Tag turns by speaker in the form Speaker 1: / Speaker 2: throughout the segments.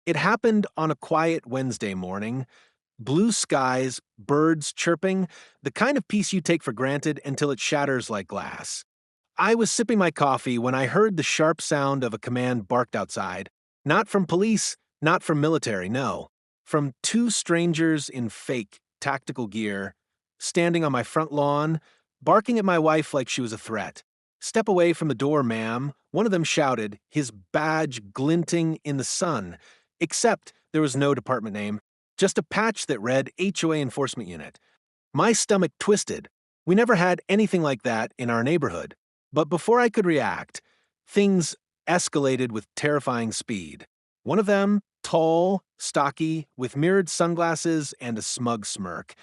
Speaker 1: It happened on a quiet Wednesday morning. Blue skies, birds chirping, the kind of peace you take for granted until it shatters like glass. I was sipping my coffee when I heard the sharp sound of a command barked outside. Not from police, not from military, no. From two strangers in fake, tactical gear, standing on my front lawn, barking at my wife like she was a threat. "Step away from the door, ma'am," one of them shouted, his badge glinting in the sun, except there was no department name, just a patch that read HOA Enforcement Unit. My stomach twisted. We never had anything like that in our neighborhood. But before I could react, things escalated with terrifying speed. One of them, tall, stocky, with mirrored sunglasses and a smug smirk,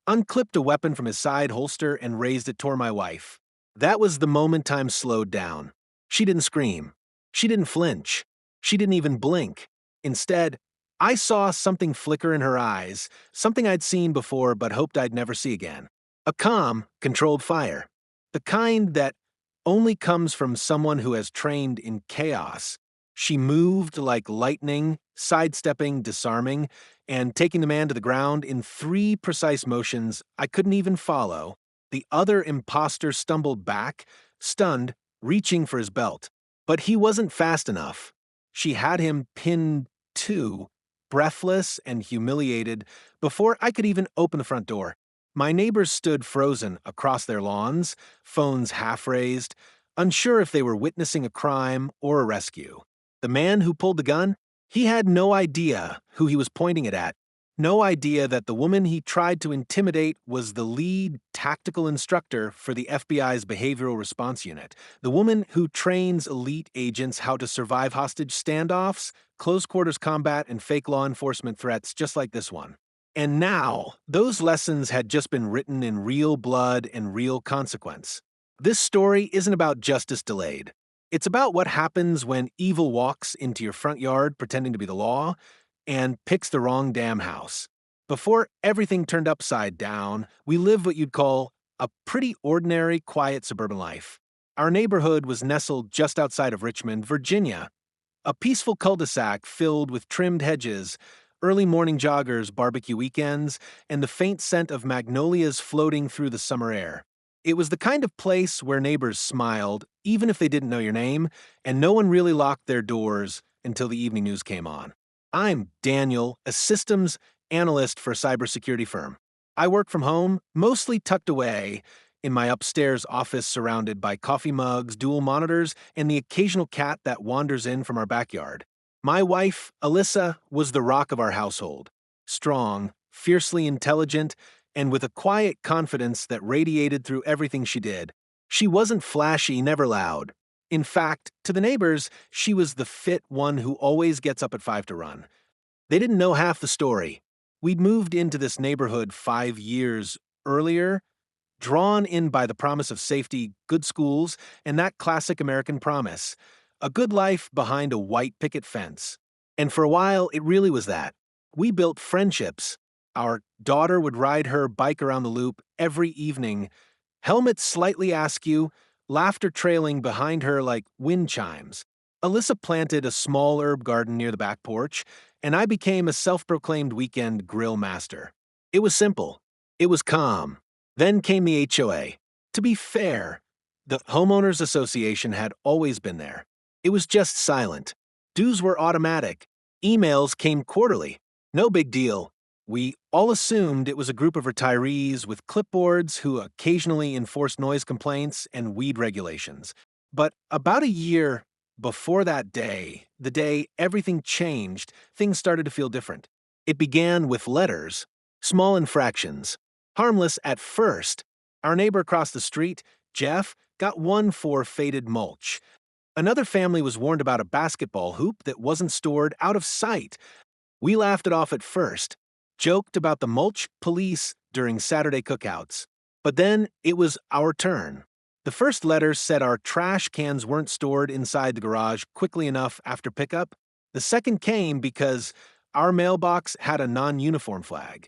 Speaker 1: unclipped a weapon from his side holster and raised it toward my wife. That was the moment time slowed down. She didn't scream. She didn't flinch. She didn't even blink. Instead, I saw something flicker in her eyes, something I'd seen before but hoped I'd never see again. A calm, controlled fire. The kind that only comes from someone who has trained in chaos. She moved like lightning, sidestepping, disarming, and taking the man to the ground in 3 precise motions I couldn't even follow. The other imposter stumbled back, stunned, reaching for his belt. But he wasn't fast enough. She had him pinned too, breathless and humiliated, before I could even open the front door. My neighbors stood frozen across their lawns, phones half raised, unsure if they were witnessing a crime or a rescue. The man who pulled the gun, he had no idea who he was pointing it at, no idea that the woman he tried to intimidate was the lead tactical instructor for the FBI's Behavioral Response Unit, the woman who trains elite agents how to survive hostage standoffs, close quarters combat, and fake law enforcement threats just like this one. And now, those lessons had just been written in real blood and real consequence. This story isn't about justice delayed. It's about what happens when evil walks into your front yard pretending to be the law and picks the wrong damn house. Before everything turned upside down, we lived what you'd call a pretty ordinary, quiet suburban life. Our neighborhood was nestled just outside of Richmond, Virginia, a peaceful cul-de-sac filled with trimmed hedges, early morning joggers, barbecue weekends, and the faint scent of magnolias floating through the summer air. It was the kind of place where neighbors smiled, even if they didn't know your name, and no one really locked their doors until the evening news came on. I'm Daniel, a systems analyst for a cybersecurity firm. I work from home, mostly tucked away in my upstairs office surrounded by coffee mugs, dual monitors, and the occasional cat that wanders in from our backyard. My wife, Alyssa, was the rock of our household. Strong, fiercely intelligent, and with a quiet confidence that radiated through everything she did. She wasn't flashy, never loud. In fact, to the neighbors, she was the fit one who always gets up at 5 to run. They didn't know half the story. We'd moved into this neighborhood 5 years earlier, drawn in by the promise of safety, good schools, and that classic American promise. A good life behind a white picket fence. And for a while, it really was that. We built friendships. Our daughter would ride her bike around the loop every evening, helmet slightly askew, laughter trailing behind her like wind chimes. Alyssa planted a small herb garden near the back porch, and I became a self-proclaimed weekend grill master. It was simple. It was calm. Then came the HOA. To be fair, the Homeowners Association had always been there. It was just silent. Dues were automatic. Emails came quarterly. No big deal. We all assumed it was a group of retirees with clipboards who occasionally enforced noise complaints and weed regulations. But about a year before that day, the day everything changed, things started to feel different. It began with letters, small infractions, harmless at first. Our neighbor across the street, Jeff, got one for faded mulch. Another family was warned about a basketball hoop that wasn't stored out of sight. We laughed it off at first, joked about the mulch police during Saturday cookouts. But then it was our turn. The first letter said our trash cans weren't stored inside the garage quickly enough after pickup. The second came because our mailbox had a non-uniform flag.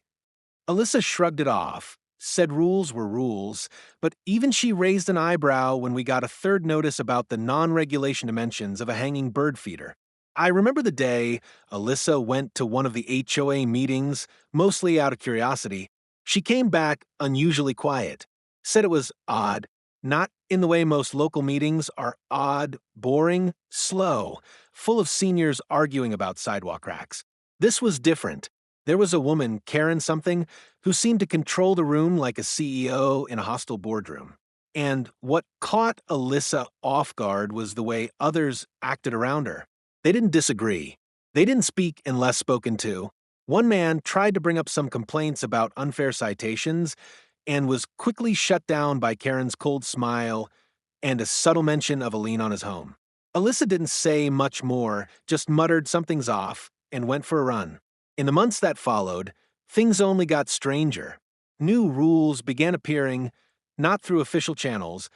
Speaker 1: Alyssa shrugged it off, said rules were rules, but even she raised an eyebrow when we got a third notice about the non-regulation dimensions of a hanging bird feeder. I remember the day Alyssa went to one of the HOA meetings, mostly out of curiosity. She came back unusually quiet, said it was odd, not in the way most local meetings are odd, boring, slow, full of seniors arguing about sidewalk cracks. This was different. There was a woman, Karen something, who seemed to control the room like a CEO in a hostile boardroom. And what caught Alyssa off guard was the way others acted around her. They didn't disagree. They didn't speak unless spoken to. One man tried to bring up some complaints about unfair citations and was quickly shut down by Karen's cold smile and a subtle mention of a lien on his home. Alyssa didn't say much more, just muttered something's off and went for a run. In the months that followed, things only got stranger. New rules began appearing, not through official channels,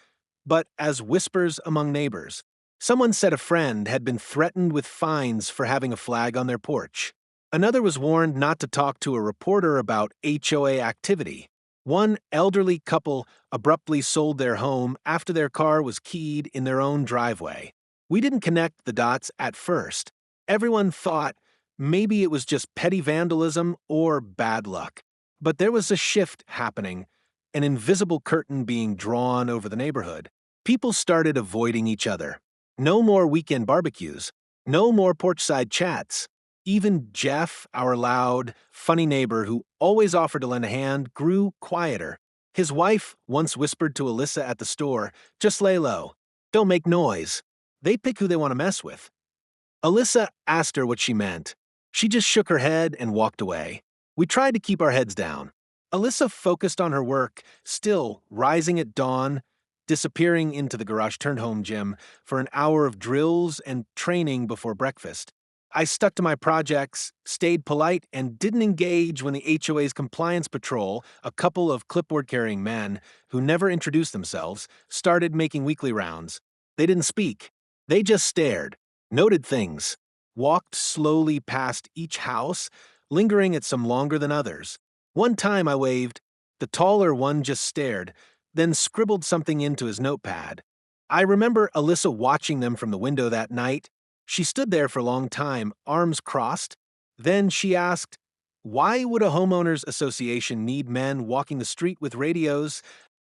Speaker 1: but as whispers among neighbors. Someone said a friend had been threatened with fines for having a flag on their porch. Another was warned not to talk to a reporter about HOA activity. One elderly couple abruptly sold their home after their car was keyed in their own driveway. We didn't connect the dots at first. Everyone thought maybe it was just petty vandalism or bad luck. But there was a shift happening, an invisible curtain being drawn over the neighborhood. People started avoiding each other. No more weekend barbecues. No more porchside chats. Even Jeff, our loud, funny neighbor who always offered to lend a hand, grew quieter. His wife once whispered to Alyssa at the store, "Just lay low. Don't make noise. They pick who they want to mess with." Alyssa asked her what she meant. She just shook her head and walked away. We tried to keep our heads down. Alyssa focused on her work, still rising at dawn, disappearing into the garage-turned-home gym for an hour of drills and training before breakfast. I stuck to my projects, stayed polite, and didn't engage when the HOA's compliance patrol, a couple of clipboard-carrying men who never introduced themselves, started making weekly rounds. They didn't speak. They just stared, noted things, walked slowly past each house, lingering at some longer than others. One time I waved. The taller one just stared, then scribbled something into his notepad. I remember Alyssa watching them from the window that night. She stood there for a long time, arms crossed. Then she asked, "Why would a homeowners association need men walking the street with radios?"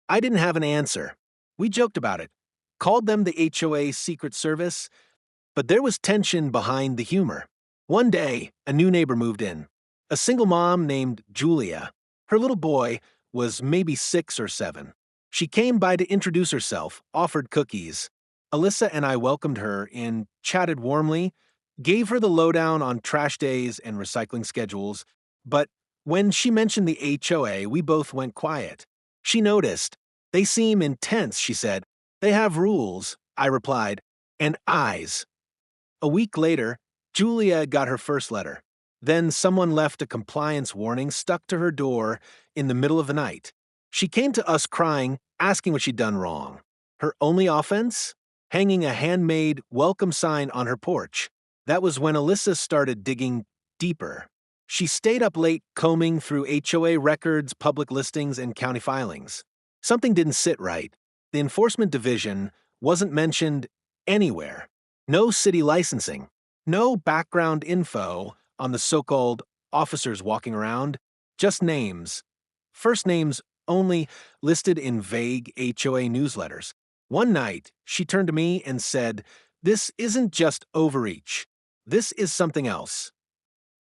Speaker 1: I didn't have an answer. We joked about it, called them the HOA Secret Service, but there was tension behind the humor. One day, a new neighbor moved in. A single mom named Julia. Her little boy was maybe 6 or 7. She came by to introduce herself, offered cookies. Alyssa and I welcomed her in, chatted warmly, gave her the lowdown on trash days and recycling schedules, but when she mentioned the HOA, we both went quiet. She noticed. "They seem intense," she said. "They have rules," I replied, "and eyes." A week later, Julia got her first letter. Then someone left a compliance warning stuck to her door in the middle of the night. She came to us crying, asking what she'd done wrong. Her only offense? Hanging a handmade welcome sign on her porch. That was when Alyssa started digging deeper. She stayed up late combing through HOA records, public listings, and county filings. Something didn't sit right. The enforcement division wasn't mentioned anywhere. No city licensing. No background info on the so-called officers walking around. Just names. First names only listed in vague HOA newsletters. One night, she turned to me and said, "This isn't just overreach. This is something else."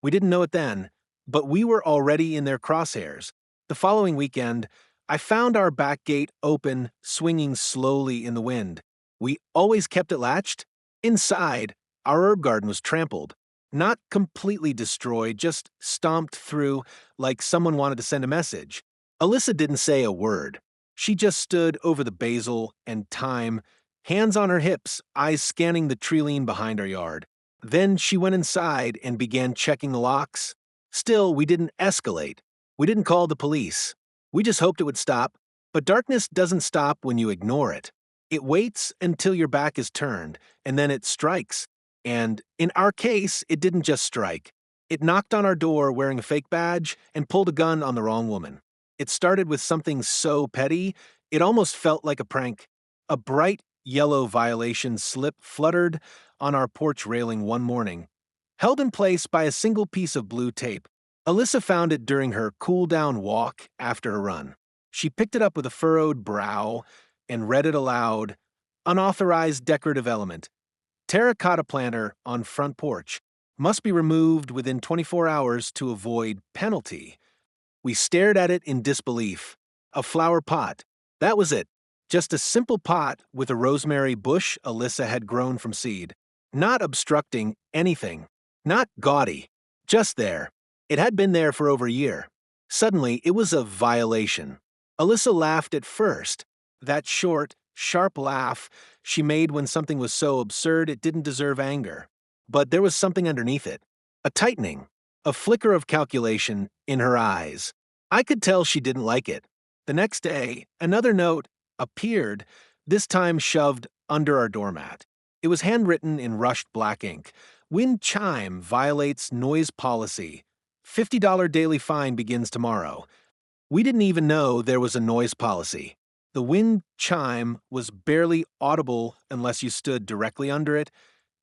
Speaker 1: We didn't know it then, but we were already in their crosshairs. The following weekend, I found our back gate open, swinging slowly in the wind. We always kept it latched. Inside, our herb garden was trampled. Not completely destroyed, just stomped through like someone wanted to send a message. Alyssa didn't say a word. She just stood over the basil and thyme, hands on her hips, eyes scanning the tree-line behind our yard. Then she went inside and began checking the locks. Still, we didn't escalate. We didn't call the police. We just hoped it would stop. But darkness doesn't stop when you ignore it. It waits until your back is turned, and then it strikes. And in our case, it didn't just strike. It knocked on our door wearing a fake badge and pulled a gun on the wrong woman. It started with something so petty, it almost felt like a prank. A bright yellow violation slip fluttered on our porch railing one morning, held in place by a single piece of blue tape. Alyssa found it during her cool-down walk after her run. She picked it up with a furrowed brow and read it aloud. Unauthorized decorative element. Terracotta planter on front porch. Must be removed within 24 hours to avoid penalty. We stared at it in disbelief. A flower pot. That was it. Just a simple pot with a rosemary bush Alyssa had grown from seed. Not obstructing anything. Not gaudy. Just there. It had been there for over a year. Suddenly, it was a violation. Alyssa laughed at first. That short, sharp laugh she made when something was so absurd it didn't deserve anger. But there was something underneath it. A tightening. A flicker of calculation in her eyes. I could tell she didn't like it. The next day, another note appeared, this time shoved under our doormat. It was handwritten in rushed black ink. Wind chime violates noise policy. $50 daily fine begins tomorrow. We didn't even know there was a noise policy. The wind chime was barely audible unless you stood directly under it,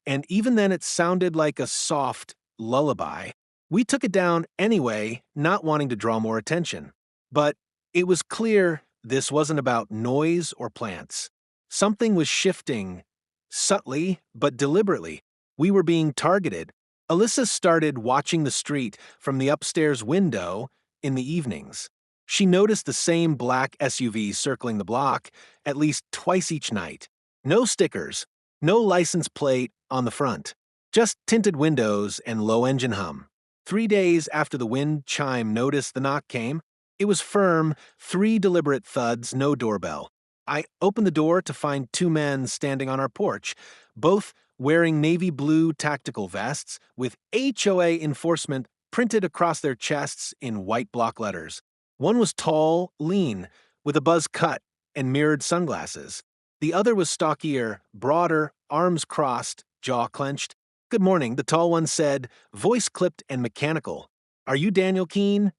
Speaker 1: and even then it sounded like a soft lullaby. We took it down anyway, not wanting to draw more attention. But it was clear this wasn't about noise or plants. Something was shifting, subtly but deliberately. We were being targeted. Alyssa started watching the street from the upstairs window in the evenings. She noticed the same black SUV circling the block at least twice each night. No stickers, no license plate on the front, just tinted windows and low engine hum. 3 days after the wind chime noticed the knock came, it was firm, 3 deliberate thuds, no doorbell. I opened the door to find 2 men standing on our porch, both wearing navy blue tactical vests with HOA enforcement printed across their chests in white block letters. One was tall, lean, with a buzz cut and mirrored sunglasses. The other was stockier, broader, arms crossed, jaw clenched. "Good morning," the tall one said, voice clipped and mechanical. "Are you Daniel Keene?"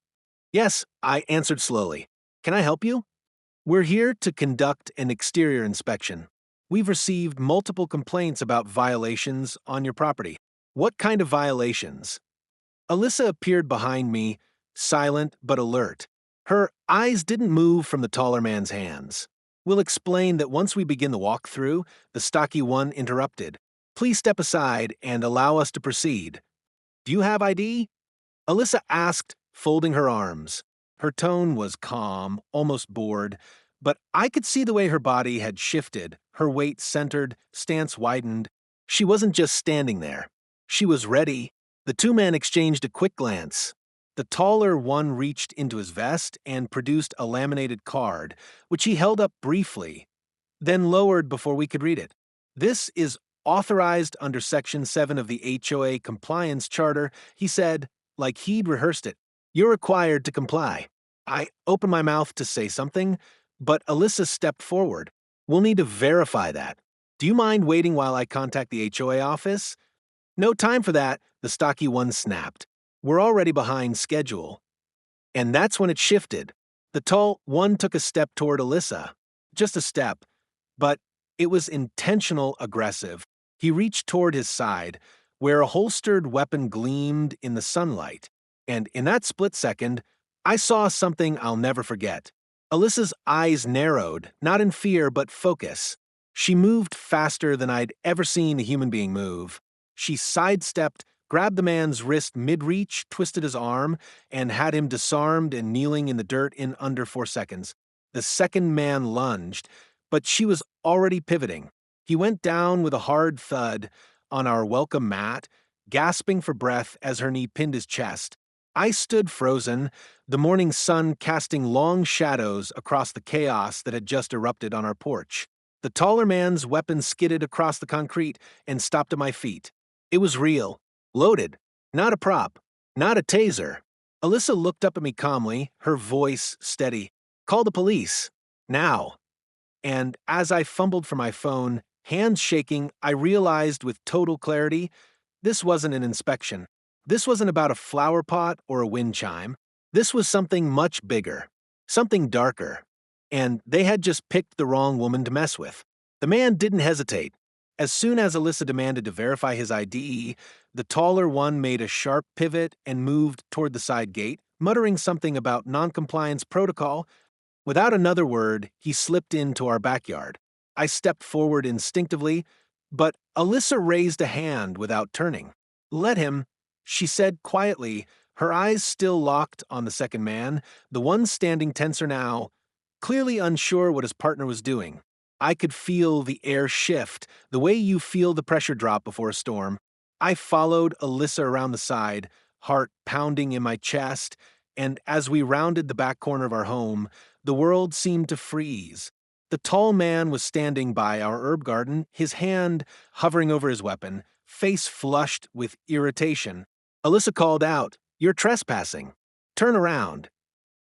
Speaker 1: "Yes," I answered slowly. "Can I help you?" "We're here to conduct an exterior inspection. We've received multiple complaints about violations on your property." "What kind of violations?" Alyssa appeared behind me, silent but alert. Her eyes didn't move from the taller man's hands. "We'll explain that once we begin the walkthrough," the stocky one interrupted. "Please step aside and allow us to proceed." "Do you have ID?" Alyssa asked, folding her arms. Her tone was calm, almost bored, but I could see the way her body had shifted, her weight centered, stance widened. She wasn't just standing there. She was ready. The 2 men exchanged a quick glance. The taller one reached into his vest and produced a laminated card, which he held up briefly, then lowered before we could read it. "This is authorized under Section 7 of the HOA Compliance Charter," he said, like he'd rehearsed it. "You're required to comply." I opened my mouth to say something, but Alyssa stepped forward. "We'll need to verify that. Do you mind waiting while I contact the HOA office?" "No time for that," the stocky one snapped. "We're already behind schedule." And that's when it shifted. The tall one took a step toward Alyssa. Just a step. But it was intentional aggressive. He reached toward his side, where a holstered weapon gleamed in the sunlight. And in that split second, I saw something I'll never forget. Alyssa's eyes narrowed, not in fear but focus. She moved faster than I'd ever seen a human being move. She sidestepped, grabbed the man's wrist mid-reach, twisted his arm, and had him disarmed and kneeling in the dirt in under 4 seconds. The second man lunged, but she was already pivoting. He went down with a hard thud on our welcome mat, gasping for breath as her knee pinned his chest. I stood frozen, the morning sun casting long shadows across the chaos that had just erupted on our porch. The taller man's weapon skidded across the concrete and stopped at my feet. It was real. Loaded. Not a prop. Not a taser. Alyssa looked up at me calmly, her voice steady. "Call the police. Now." And as I fumbled for my phone, hands shaking, I realized with total clarity, this wasn't an inspection. This wasn't about a flower pot or a wind chime. This was something much bigger. Something darker. And they had just picked the wrong woman to mess with. The man didn't hesitate. As soon as Alyssa demanded to verify his ID, the taller one made a sharp pivot and moved toward the side gate, muttering something about noncompliance protocol. Without another word, he slipped into our backyard. I stepped forward instinctively, but Alyssa raised a hand without turning. "Let him," she said quietly, her eyes still locked on the second man, the one standing tenser now, clearly unsure what his partner was doing. I could feel the air shift, the way you feel the pressure drop before a storm. I followed Alyssa around the side, heart pounding in my chest, and as we rounded the back corner of our home, the world seemed to freeze. The tall man was standing by our herb garden, his hand hovering over his weapon, face flushed with irritation. Alyssa called out, "You're trespassing. Turn around."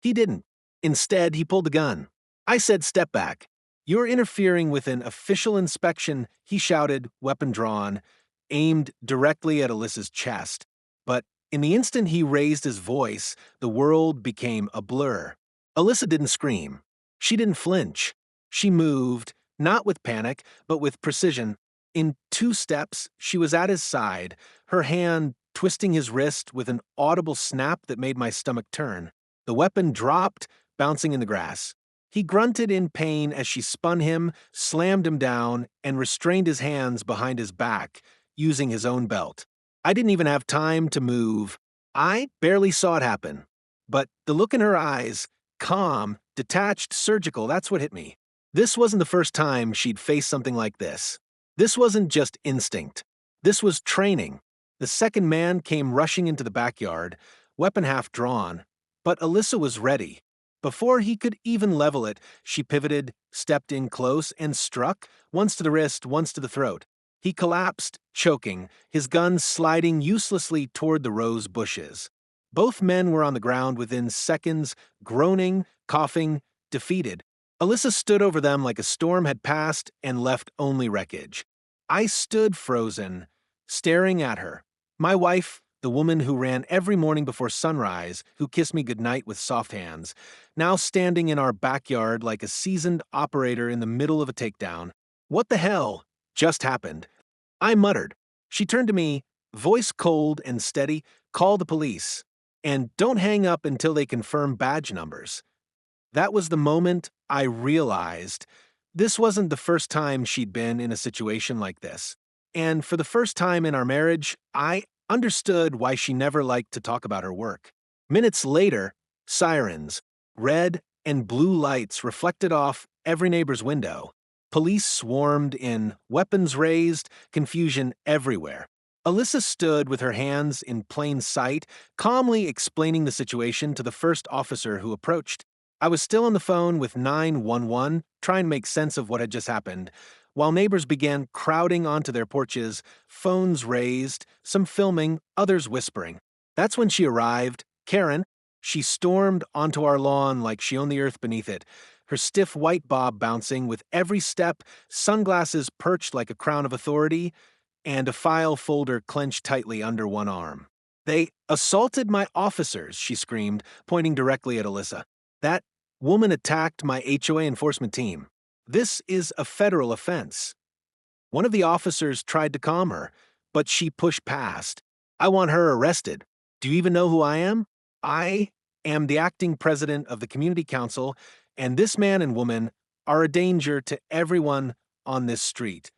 Speaker 1: He didn't. Instead, he pulled the gun. I said, "Step back. You're interfering with an official inspection," he shouted, weapon drawn, aimed directly at Alyssa's chest. But in the instant he raised his voice, the world became a blur. Alyssa didn't scream. She didn't flinch. She moved, not with panic, but with precision. In 2 steps, she was at his side, her hand twisting his wrist with an audible snap that made my stomach turn. The weapon dropped, bouncing in the grass. He grunted in pain as she spun him, slammed him down, and restrained his hands behind his back, using his own belt. I didn't even have time to move. I barely saw it happen. But the look in her eyes, calm, detached, surgical, that's what hit me. This wasn't the first time she'd faced something like this. This wasn't just instinct. This was training. The second man came rushing into the backyard, weapon half drawn. But Alyssa was ready. Before he could even level it, she pivoted, stepped in close, and struck, once to the wrist, once to the throat. He collapsed, choking, his gun sliding uselessly toward the rose bushes. Both men were on the ground within seconds, groaning, coughing, defeated. Alyssa stood over them like a storm had passed and left only wreckage. I stood frozen, staring at her. My wife, the woman who ran every morning before sunrise, who kissed me goodnight with soft hands, now standing in our backyard like a seasoned operator in the middle of a takedown. "What the hell just happened?" I muttered. She turned to me, voice cold and steady, "Call the police. And don't hang up until they confirm badge numbers." That was the moment I realized this wasn't the first time she'd been in a situation like this. And for the first time in our marriage, I understood why she never liked to talk about her work. Minutes later, sirens, red and blue lights reflected off every neighbor's window. Police swarmed in, weapons raised, confusion everywhere. Alyssa stood with her hands in plain sight, calmly explaining the situation to the first officer who approached. I was still on the phone with 911, trying to make sense of what had just happened, while neighbors began crowding onto their porches, phones raised, some filming, others whispering. That's when she arrived, Karen. She stormed onto our lawn like she owned the earth beneath it, her stiff white bob bouncing with every step, sunglasses perched like a crown of authority, and a file folder clenched tightly under one arm. "They assaulted my officers," she screamed, pointing directly at Alyssa. "That woman attacked my HOA enforcement team. This is a federal offense." One of the officers tried to calm her, but she pushed past. "I want her arrested. Do you even know who I am? I am the acting president of the community council, and this man and woman are a danger to everyone on this street."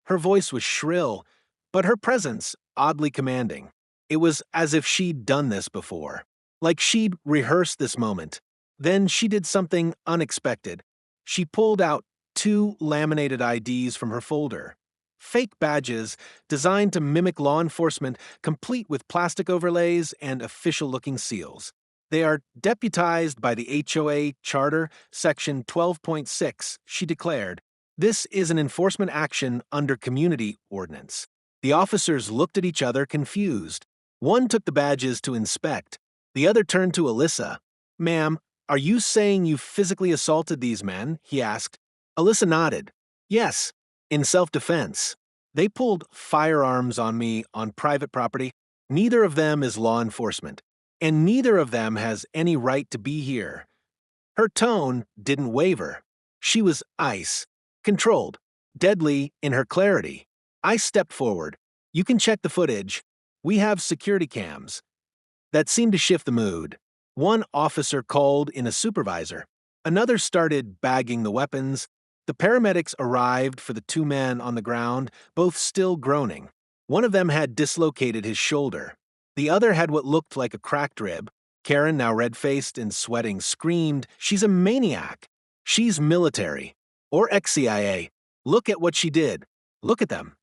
Speaker 1: Her voice was shrill, but her presence oddly commanding. It was as if she'd done this before, like she'd rehearsed this moment. Then she did something unexpected. She pulled out 2 laminated IDs from her folder. Fake badges designed to mimic law enforcement, complete with plastic overlays and official-looking seals. "They are deputized by the HOA Charter, Section 12.6, she declared. "This is an enforcement action under community ordinance." The officers looked at each other confused. One took the badges to inspect. The other turned to Alyssa. "Ma'am, are you saying you physically assaulted these men?" he asked. Alyssa nodded. "Yes, in self-defense. They pulled firearms on me on private property. Neither of them is law enforcement, and neither of them has any right to be here." Her tone didn't waver. She was ice, controlled. deadly in her clarity. I stepped forward. You can check the footage. We have security cams. That seemed to shift the mood. One officer called in a supervisor. Another started bagging the weapons. The paramedics arrived for the two men on the ground, both still groaning. One of them had dislocated his shoulder. The other had what looked like a cracked rib. Karen, now red-faced and sweating, screamed, "She's a maniac! She's military. Or ex-CIA. Look at what she did. Look at them."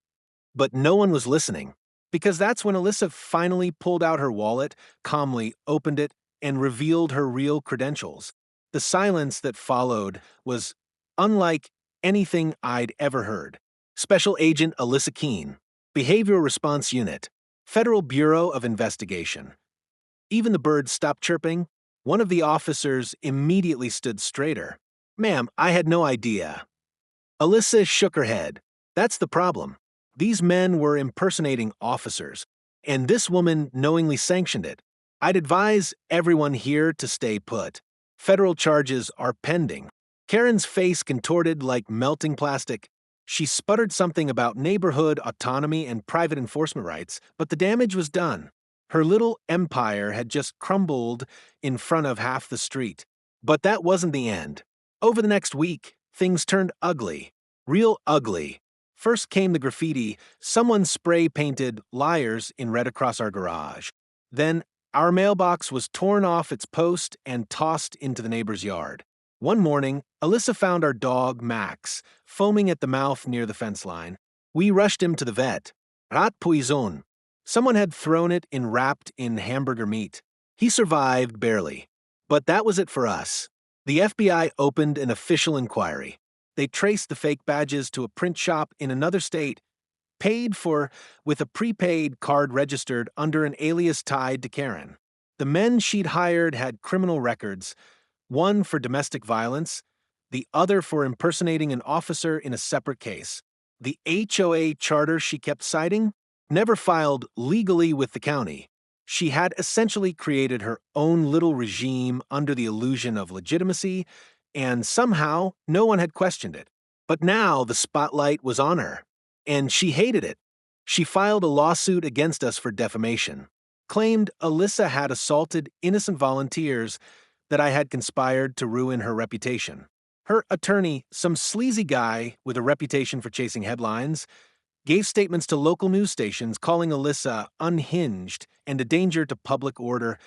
Speaker 1: But no one was listening, because that's when Alyssa finally pulled out her wallet, calmly opened it, and revealed her real credentials. The silence that followed was unlike anything I'd ever heard. Special Agent Alyssa Keene, Behavioral Response Unit, Federal Bureau of Investigation. Even the birds stopped chirping. One of the officers immediately stood straighter. "Ma'am, I had no idea." Alyssa shook her head. That's the problem. These men were impersonating officers, and this woman knowingly sanctioned it. I'd advise everyone here to stay put. Federal charges are pending. Karen's face contorted like melting plastic. She sputtered something about neighborhood autonomy and private enforcement rights, but the damage was done. Her little empire had just crumbled in front of half the street. But that wasn't the end. Over the next week, things turned ugly. Real ugly. First came the graffiti. Someone spray-painted "Liars" in red across our garage. Then our mailbox was torn off its post and tossed into the neighbor's yard. One morning, Alyssa found our dog, Max, foaming at the mouth near the fence line. We rushed him to the vet. Rat poison. Someone had thrown it in wrapped in hamburger meat. He survived barely. But that was it for us. The FBI opened an official inquiry. They traced the fake badges to a print shop in another state, paid for with a prepaid card registered under an alias tied to Karen. The men she'd hired had criminal records, one for domestic violence, the other for impersonating an officer in a separate case. The HOA charter she kept citing never filed legally with the county. She had essentially created her own little regime under the illusion of legitimacy, and somehow no one had questioned it. But now the spotlight was on her, and she hated it. She filed a lawsuit against us for defamation, claimed Alyssa had assaulted innocent volunteers, that I had conspired to ruin her reputation. Her attorney, some sleazy guy with a reputation for chasing headlines, gave statements to local news stations calling Alyssa unhinged and a danger to public order.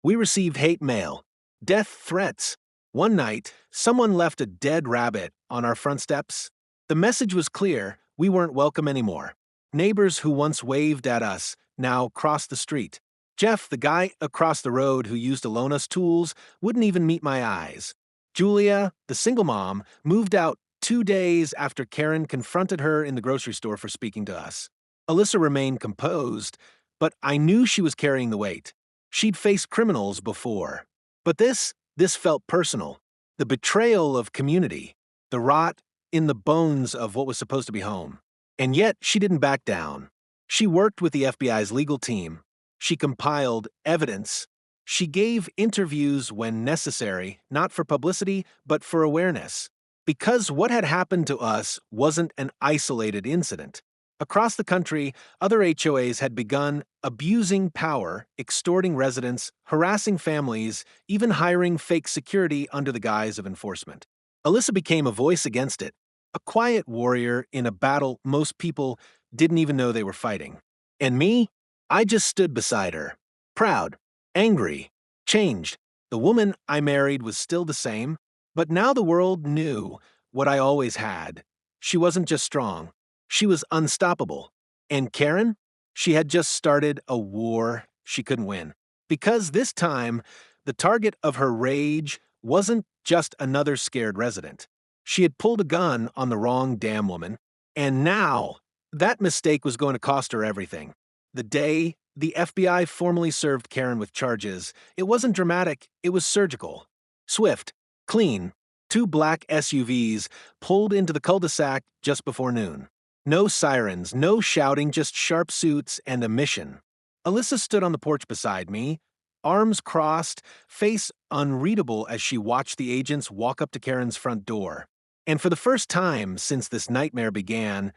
Speaker 1: We received hate mail, death threats. One night, someone left a dead rabbit on our front steps. The message was clear: we weren't welcome anymore. Neighbors who once waved at us now crossed the street. Jeff, the guy across the road who used to loan us tools, wouldn't even meet my eyes. Julia, the single mom, moved out 2 days after Karen confronted her in the grocery store for speaking to us. Alyssa remained composed, but I knew she was carrying the weight. She'd faced criminals before. But this felt personal. The betrayal of community. The rot in the bones of what was supposed to be home. And yet, she didn't back down. She worked with the FBI's legal team. She compiled evidence. She gave interviews when necessary, not for publicity, but for awareness. Because what had happened to us wasn't an isolated incident. Across the country, other HOAs had begun abusing power, extorting residents, harassing families, even hiring fake security under the guise of enforcement. Alyssa became a voice against it, a quiet warrior in a battle most people didn't even know they were fighting. And me? I just stood beside her. Proud, angry, changed. The woman I married was still the same, but now the world knew what I always had. She wasn't just strong. She was unstoppable. And Karen? She had just started a war she couldn't win. Because this time, the target of her rage wasn't just another scared resident. She had pulled a gun on the wrong damn woman, and now that mistake was going to cost her everything. The day the FBI formally served Karen with charges, it wasn't dramatic, it was surgical. Swift, clean, 2 black SUVs pulled into the cul-de-sac just before noon. No sirens, no shouting, just sharp suits and a mission. Alyssa stood on the porch beside me, arms crossed, face unreadable as she watched the agents walk up to Karen's front door. And for the first time since this nightmare began,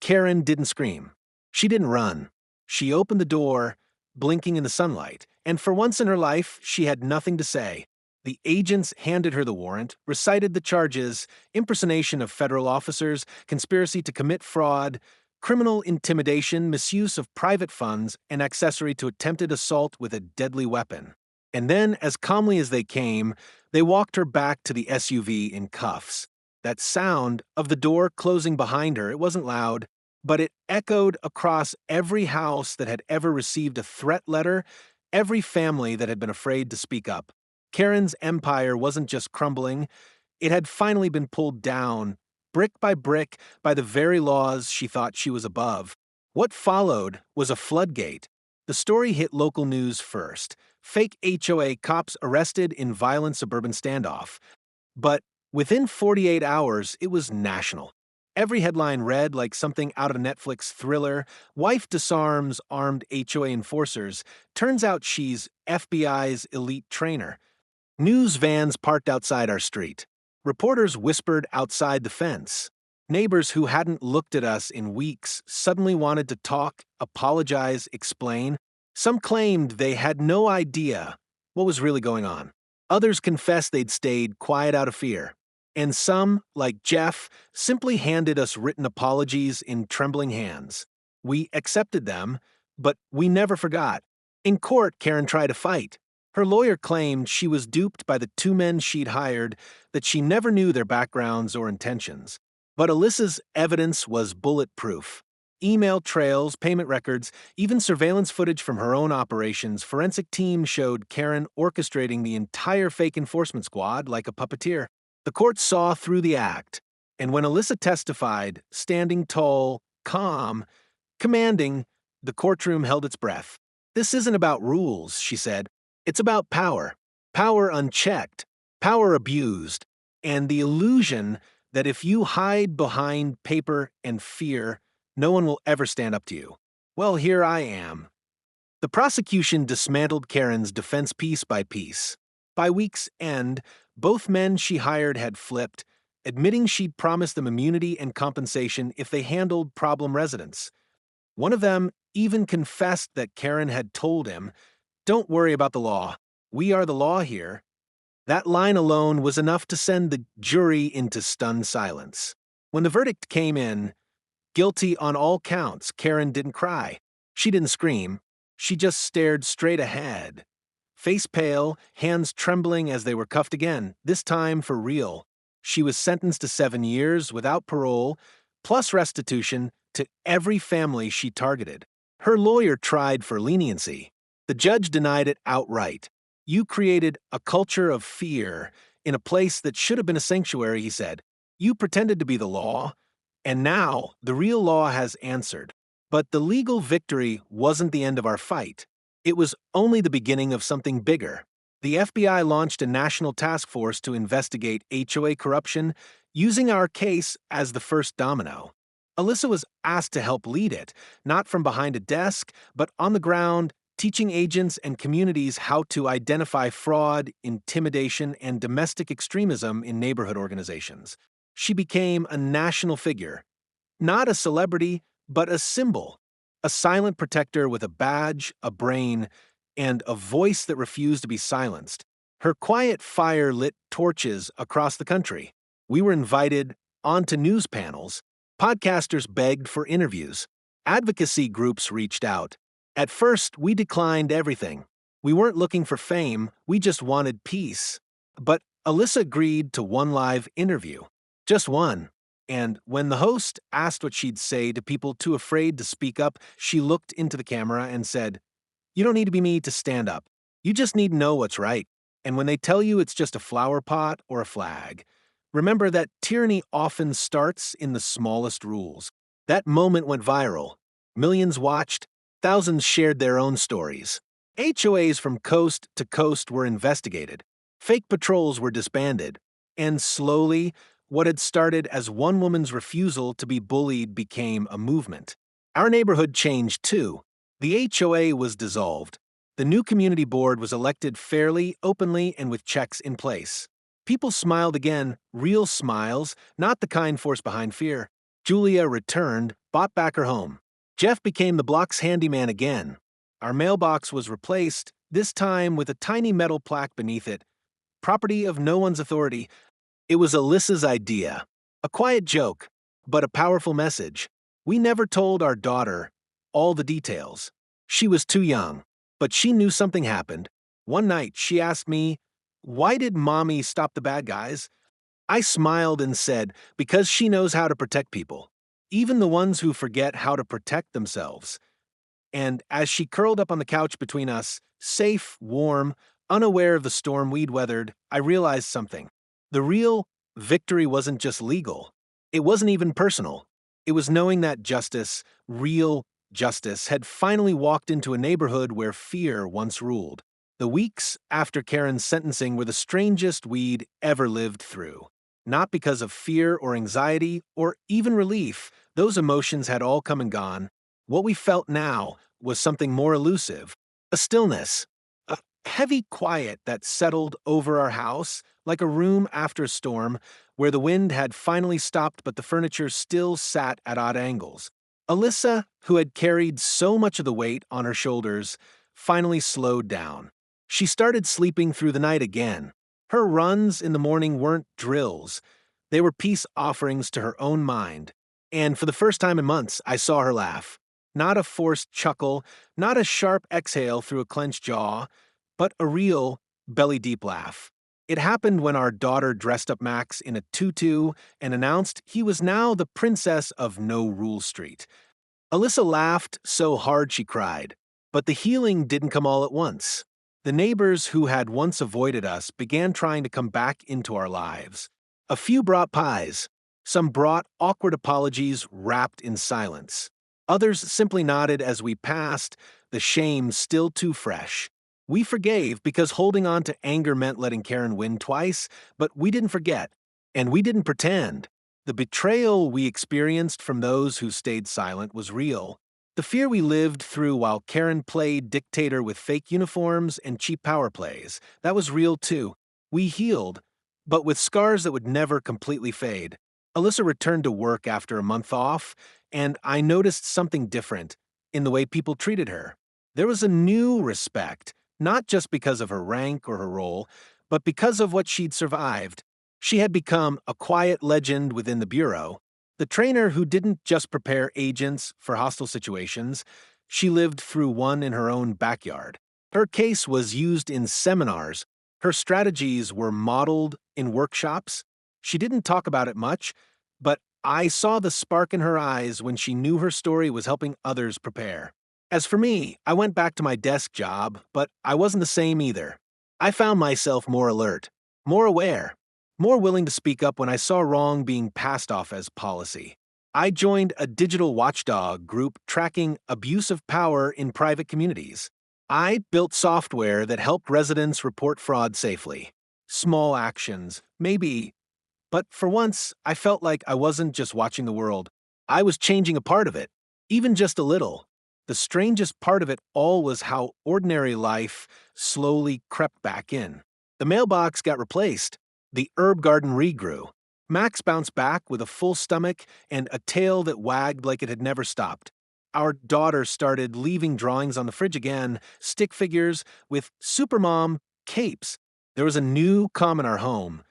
Speaker 1: Karen didn't scream. She didn't run. She opened the door, blinking in the sunlight, and for once in her life, she had nothing to say. The agents handed her the warrant, recited the charges: impersonation of federal officers, conspiracy to commit fraud, criminal intimidation, misuse of private funds, and accessory to attempted assault with a deadly weapon. And then, as calmly as they came, they walked her back to the SUV in cuffs. That sound of the door closing behind her, it wasn't loud, but it echoed across every house that had ever received a threat letter, every family that had been afraid to speak up. Karen's empire wasn't just crumbling, it had finally been pulled down, brick by brick, by the very laws she thought she was above. What followed was a floodgate. The story hit local news first. Fake HOA cops arrested in violent suburban standoff. But within 48 hours, it was national. Every headline read like something out of a Netflix thriller: wife disarms armed HOA enforcers. Turns out she's FBI's elite trainer. News vans parked outside our street. Reporters whispered outside the fence. Neighbors who hadn't looked at us in weeks suddenly wanted to talk, apologize, explain. Some claimed they had no idea what was really going on. Others confessed they'd stayed quiet out of fear. And some, like Jeff, simply handed us written apologies in trembling hands. We accepted them, but we never forgot. In court, Karen tried to fight. Her lawyer claimed she was duped by the two men she'd hired, that she never knew their backgrounds or intentions. But Alyssa's evidence was bulletproof. Email trails, payment records, even surveillance footage from her own operations, forensic team showed Karen orchestrating the entire fake enforcement squad like a puppeteer. The court saw through the act, and when Alyssa testified, standing tall, calm, commanding, the courtroom held its breath. "This isn't about rules," she said. "It's about power. Power unchecked, power abused, and the illusion that if you hide behind paper and fear, no one will ever stand up to you. Well, here I am." The prosecution dismantled Karen's defense piece by piece. By week's end, both men she hired had flipped, admitting she'd promised them immunity and compensation if they handled problem residents. One of them even confessed that Karen had told him, "Don't worry about the law. We are the law here." That line alone was enough to send the jury into stunned silence. When the verdict came in, guilty on all counts, Karen didn't cry. She didn't scream. She just stared straight ahead. Face pale, hands trembling as they were cuffed again, this time for real. She was sentenced to 7 years without parole, plus restitution to every family she targeted. Her lawyer tried for leniency. The judge denied it outright. "You created a culture of fear in a place that should have been a sanctuary," he said. "You pretended to be the law, and now the real law has answered." But the legal victory wasn't the end of our fight. It was only the beginning of something bigger. The FBI launched a national task force to investigate HOA corruption, using our case as the first domino. Alyssa was asked to help lead it, not from behind a desk, but on the ground, teaching agents and communities how to identify fraud, intimidation, and domestic extremism in neighborhood organizations. She became a national figure, not a celebrity, but a symbol, a silent protector with a badge, a brain, and a voice that refused to be silenced. Her quiet fire lit torches across the country. We were invited onto news panels. Podcasters begged for interviews. Advocacy groups reached out. At first, we declined everything. We weren't looking for fame, we just wanted peace. But Alyssa agreed to one live interview. Just one. And when the host asked what she'd say to people too afraid to speak up, she looked into the camera and said, "You don't need to be me to stand up. You just need to know what's right. And when they tell you it's just a flower pot or a flag, remember that tyranny often starts in the smallest rules." That moment went viral. Millions watched. Thousands shared their own stories. HOAs from coast to coast were investigated. Fake patrols were disbanded. And slowly, what had started as one woman's refusal to be bullied became a movement. Our neighborhood changed too. The HOA was dissolved. The new community board was elected fairly, openly, and with checks in place. People smiled again, real smiles, not the kind forced behind fear. Julia returned, bought back her home. Jeff became the block's handyman again. Our mailbox was replaced, this time with a tiny metal plaque beneath it. Property of no one's authority. It was Alyssa's idea. A quiet joke, but a powerful message. We never told our daughter all the details. She was too young, but she knew something happened. One night, she asked me, "Why did Mommy stop the bad guys?" I smiled and said, "Because she knows how to protect people, even the ones who forget how to protect themselves." And as she curled up on the couch between us, safe, warm, unaware of the storm we'd weathered, I realized something. The real victory wasn't just legal. It wasn't even personal. It was knowing that justice, real justice, had finally walked into a neighborhood where fear once ruled. The weeks after Karen's sentencing were the strangest we'd ever lived through. Not because of fear or anxiety or even relief, those emotions had all come and gone. What we felt now was something more elusive, a stillness, a heavy quiet that settled over our house like a room after a storm where the wind had finally stopped but the furniture still sat at odd angles. Alyssa, who had carried so much of the weight on her shoulders, finally slowed down. She started sleeping through the night again. Her runs in the morning weren't drills. They were peace offerings to her own mind. And for the first time in months, I saw her laugh. Not a forced chuckle, not a sharp exhale through a clenched jaw, but a real, belly-deep laugh. It happened when our daughter dressed up Max in a tutu and announced he was now the princess of No Rule Street. Alyssa laughed so hard she cried, but the healing didn't come all at once. The neighbors who had once avoided us began trying to come back into our lives. A few brought pies. Some brought awkward apologies wrapped in silence. Others simply nodded as we passed, the shame still too fresh. We forgave because holding on to anger meant letting Karen win twice, but we didn't forget, and we didn't pretend. The betrayal we experienced from those who stayed silent was real. The fear we lived through while Karen played dictator with fake uniforms and cheap power plays, that was real too. We healed, but with scars that would never completely fade. Alyssa returned to work after a month off, and I noticed something different in the way people treated her. There was a new respect, not just because of her rank or her role, but because of what she'd survived. She had become a quiet legend within the bureau, the trainer who didn't just prepare agents for hostile situations, she lived through one in her own backyard. Her case was used in seminars. Her strategies were modeled in workshops. She didn't talk about it much, but I saw the spark in her eyes when she knew her story was helping others prepare. As for me, I went back to my desk job, but I wasn't the same either. I found myself more alert, more aware, more willing to speak up when I saw wrong being passed off as policy. I joined a digital watchdog group tracking abuse of power in private communities. I built software that helped residents report fraud safely. Small actions, maybe, but for once, I felt like I wasn't just watching the world. I was changing a part of it, even just a little. The strangest part of it all was how ordinary life slowly crept back in. The mailbox got replaced. The herb garden regrew. Max bounced back with a full stomach and a tail that wagged like it had never stopped. Our daughter started leaving drawings on the fridge again, stick figures with Supermom capes. There was a new calm in our home,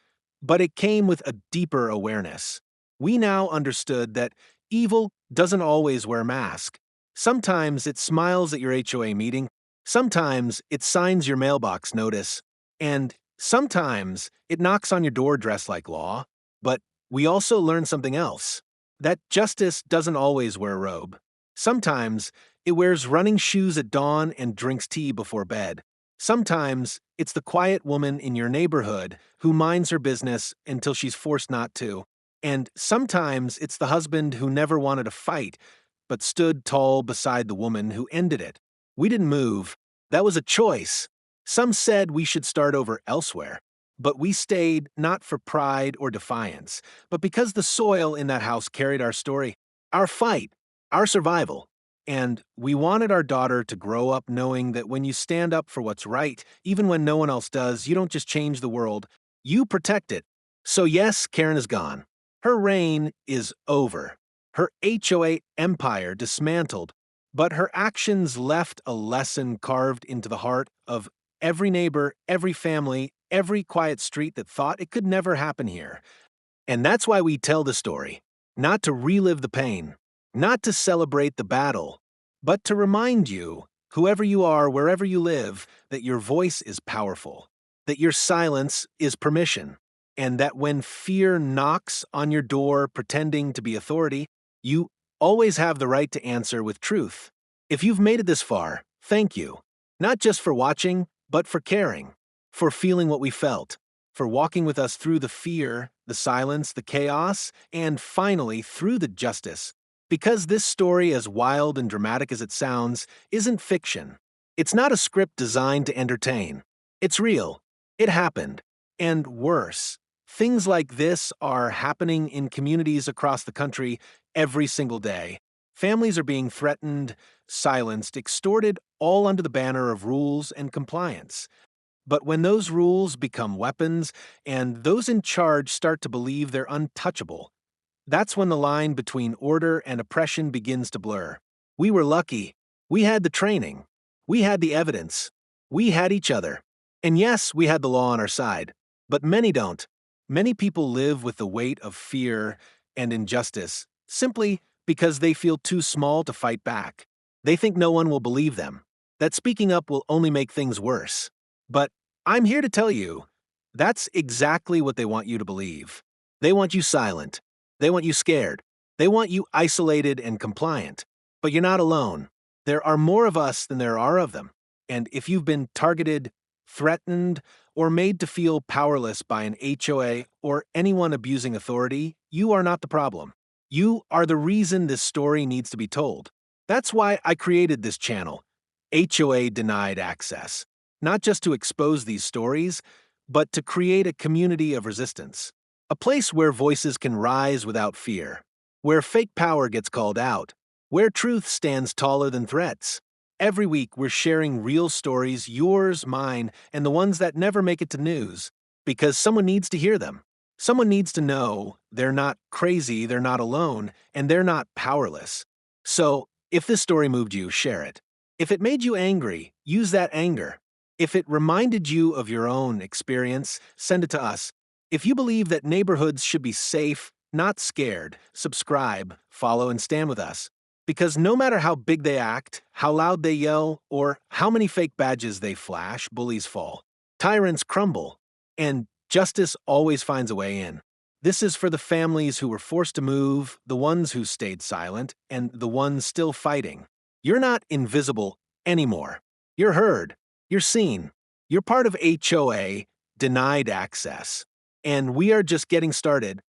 Speaker 1: but it came with a deeper awareness. We now understood that evil doesn't always wear a mask. Sometimes it smiles at your HOA meeting, sometimes it signs your mailbox notice, and sometimes it knocks on your door dressed like law. But we also learned something else, that justice doesn't always wear a robe. Sometimes it wears running shoes at dawn and drinks tea before bed. Sometimes it's the quiet woman in your neighborhood who minds her business until she's forced not to. And sometimes it's the husband who never wanted a fight, but stood tall beside the woman who ended it. We didn't move. That was a choice. Some said we should start over elsewhere. But we stayed not for pride or defiance, but because the soil in that house carried our story, our fight, our survival. And we wanted our daughter to grow up knowing that when you stand up for what's right, even when no one else does, you don't just change the world, You protect it. So yes, Karen is gone. Her reign is over. Her HOA empire dismantled, but her actions left a lesson carved into the heart of every neighbor, every family, every quiet street that thought it could never happen here. And that's why we tell the story. Not to relive the pain, not to celebrate the battle, but to remind you, whoever you are, wherever you live, that your voice is powerful, that your silence is permission, and that when fear knocks on your door pretending to be authority, you always have the right to answer with truth. If you've made it this far, thank you. Not just for watching, but for caring, for feeling what we felt, for walking with us through the fear, the silence, the chaos, and finally through the justice. Because this story, as wild and dramatic as it sounds, isn't fiction. It's not a script designed to entertain. It's real. It happened. And worse, things like this are happening in communities across the country every single day. Families are being threatened, silenced, extorted, all under the banner of rules and compliance. But when those rules become weapons and those in charge start to believe they're untouchable, that's when the line between order and oppression begins to blur. We were lucky. We had the training. We had the evidence. We had each other. And yes, we had the law on our side. But many don't. Many people live with the weight of fear and injustice simply because they feel too small to fight back. They think no one will believe them, that speaking up will only make things worse. But I'm here to tell you, that's exactly what they want you to believe. They want you silent. They want you scared. They want you isolated and compliant. But you're not alone. There are more of us than there are of them. And if you've been targeted, threatened, or made to feel powerless by an HOA or anyone abusing authority, you are not the problem. You are the reason this story needs to be told. That's why I created this channel, HOA Denied Access. Not just to expose these stories, but to create a community of resistance. A place where voices can rise without fear, where fake power gets called out, where truth stands taller than threats. Every week we're sharing real stories, yours, mine, and the ones that never make it to news, because someone needs to hear them. Someone needs to know they're not crazy, they're not alone, and they're not powerless. So, if this story moved you, share it. If it made you angry, use that anger. If it reminded you of your own experience, send it to us. If you believe that neighborhoods should be safe, not scared, subscribe, follow, and stand with us. Because no matter how big they act, how loud they yell, or how many fake badges they flash, bullies fall. Tyrants crumble. And justice always finds a way in. This is for the families who were forced to move, the ones who stayed silent, and the ones still fighting. You're not invisible anymore. You're heard. You're seen. You're part of HOA, Denied Access. And we are just getting started.